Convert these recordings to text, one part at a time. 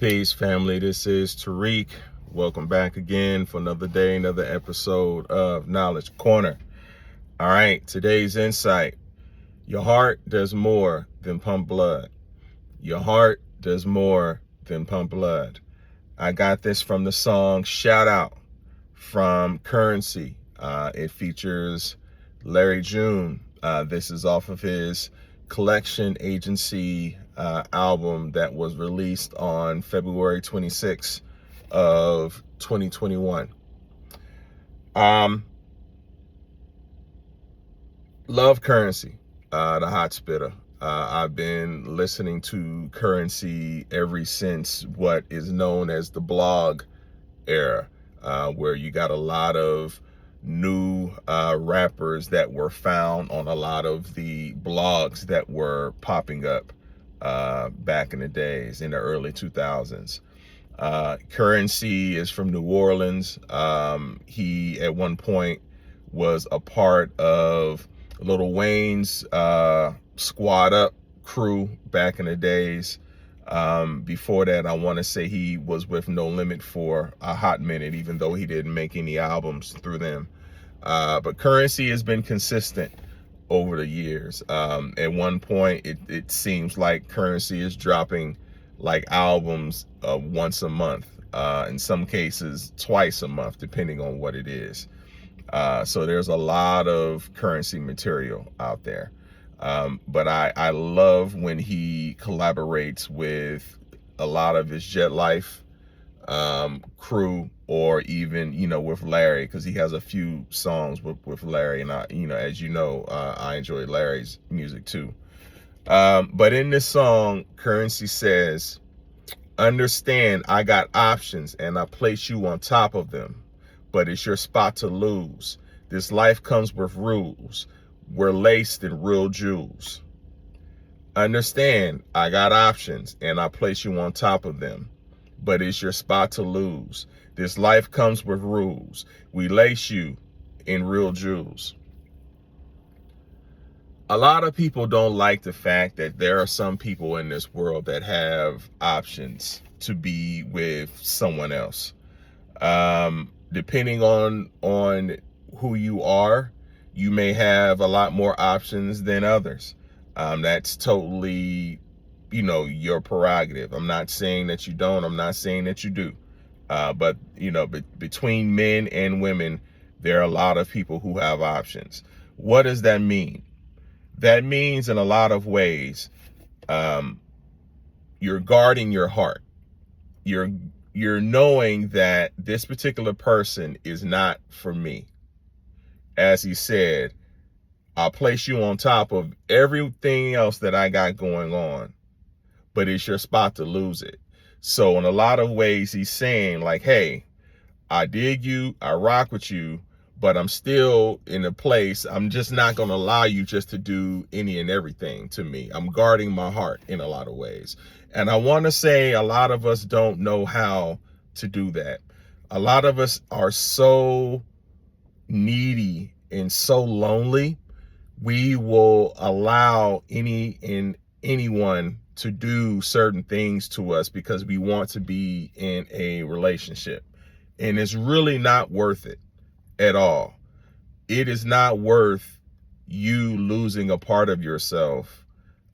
Peace, family. This is Tariq. Welcome back again for another day, another episode of Knowledge Corner. All right, today's insight. Your heart does more than pump blood. Your heart does more than pump blood. I got this from the song Shout Out from Curren. It features Larry June. This is off of his Collection Agency album that was released on February 26th of 2021. Love Curren, the hot spitter. I've been listening to Curren ever since what is known as the blog era, where you got a lot of new rappers that were found on a lot of the blogs that were popping up back in the days in the early 2000s. Curren is from New Orleans. He at one point was a part of Lil Wayne's Squad Up crew back in the days. Before that, I want to say he was with No Limit for a hot minute, even though he didn't make any albums through them. But Curren has been consistent over the years. At one point, it seems like Curren is dropping like albums once a month, in some cases twice a month, depending on what it is. So there's a lot of Curren material out there. But I love when he collaborates with a lot of his Jet Life crew, or even, with Larry, because he has a few songs with Larry. And as you know, I enjoy Larry's music too. But in this song, Curren says, "Understand, I got options and I place you on top of them, but it's your spot to lose. This life comes with rules. We're laced in real jewels. Understand, I got options and I place you on top of them, but it's your spot to lose. This life comes with rules. We lace you in real jewels." A lot of people don't like the fact that there are some people in this world that have options to be with someone else. Depending on who you are, you may have a lot more options than others. That's totally, your prerogative. I'm not saying that you don't. I'm not saying that you do. But between men and women, there are a lot of people who have options. What does that mean? That means in a lot of ways, you're guarding your heart. You're knowing that this particular person is not for me. As he said, I'll place you on top of everything else that I got going on, but it's your spot to lose it. So in a lot of ways, he's saying like, hey, I dig you, I rock with you, but I'm still in a place, I'm just not going to allow you just to do any and everything to me. I'm guarding my heart in a lot of ways. And I want to say a lot of us don't know how to do that. A lot of us are so needy and so lonely, we will allow any and anyone to do certain things to us because we want to be in a relationship. And it's really not worth it at all. It is not worth you losing a part of yourself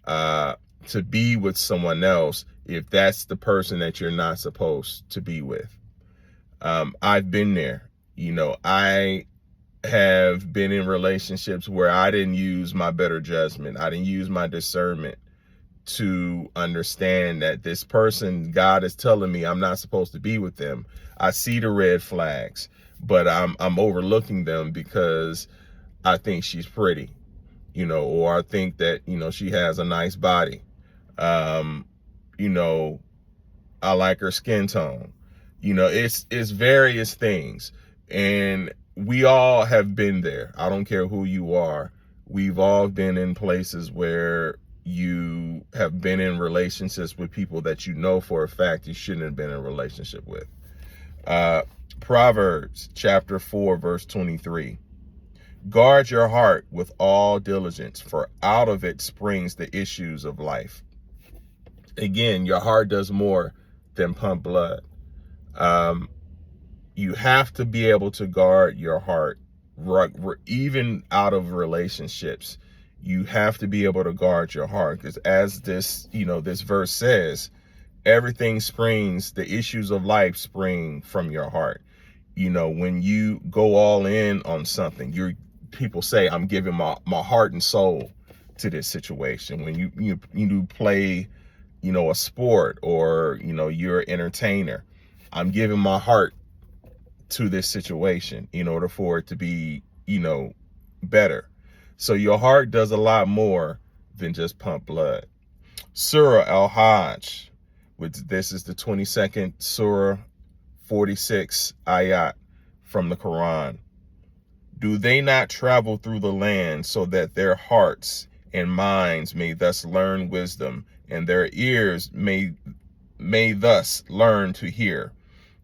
to be with someone else if that's the person that you're not supposed to be with. I've been there. I have been in relationships where I didn't use my better judgment. I didn't use my discernment to understand that this person, God is telling me I'm not supposed to be with them. I see the red flags, but I'm overlooking them because I think she's pretty, or I think that, she has a nice body. I like her skin tone. It's various things. And we all have been there. I don't care who you are. We've all been in places where you have been in relationships with people that you know for a fact you shouldn't have been in a relationship with. Proverbs chapter 4, verse 23. Guard your heart with all diligence, for out of it springs the issues of life. Again, your heart does more than pump blood. You have to be able to guard your heart, even out of relationships. You have to be able to guard your heart, because as this, this verse says, everything springs, the issues of life spring from your heart. When you go all in on something, people say, I'm giving my heart and soul to this situation. When you play, a sport, or, you're an entertainer, I'm giving my heart to this situation in order for it to be, better. So your heart does a lot more than just pump blood. Surah Al-Hajj, this is the 22nd Surah, 46 Ayat from the Quran. Do they not travel through the land so that their hearts and minds may thus learn wisdom, and their ears may thus learn to hear?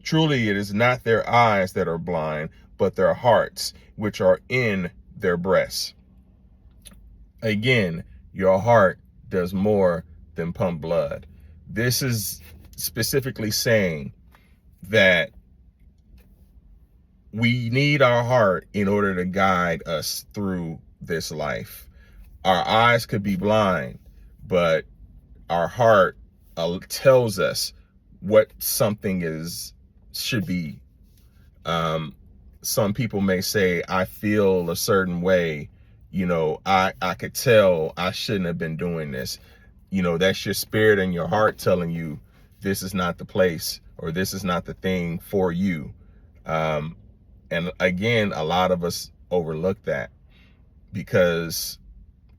Truly, it is not their eyes that are blind, but their hearts, which are in their breasts. Again, your heart does more than pump blood. This is specifically saying that we need our heart in order to guide us through this life. Our eyes could be blind, but our heart tells us what something should be. Some people may say, I feel a certain way, I could tell I shouldn't have been doing this. That's your spirit and your heart telling you this is not the place, or this is not the thing for you. And again, a lot of us overlook that because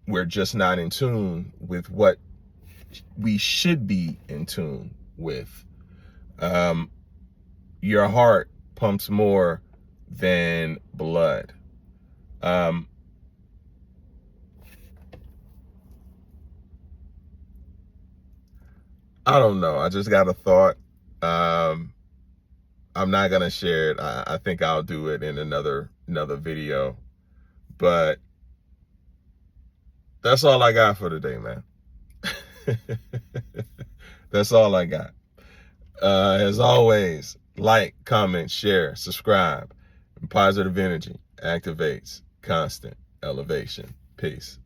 we're just not in tune with what we should be in tune with. Your heart pumps more than blood. I don't know. I just got a thought. I'm not gonna share it. I think I'll do it in another video. But that's all I got for today, man. That's all I got. As always, like, comment, share, subscribe. And positive energy activates constant elevation. Peace.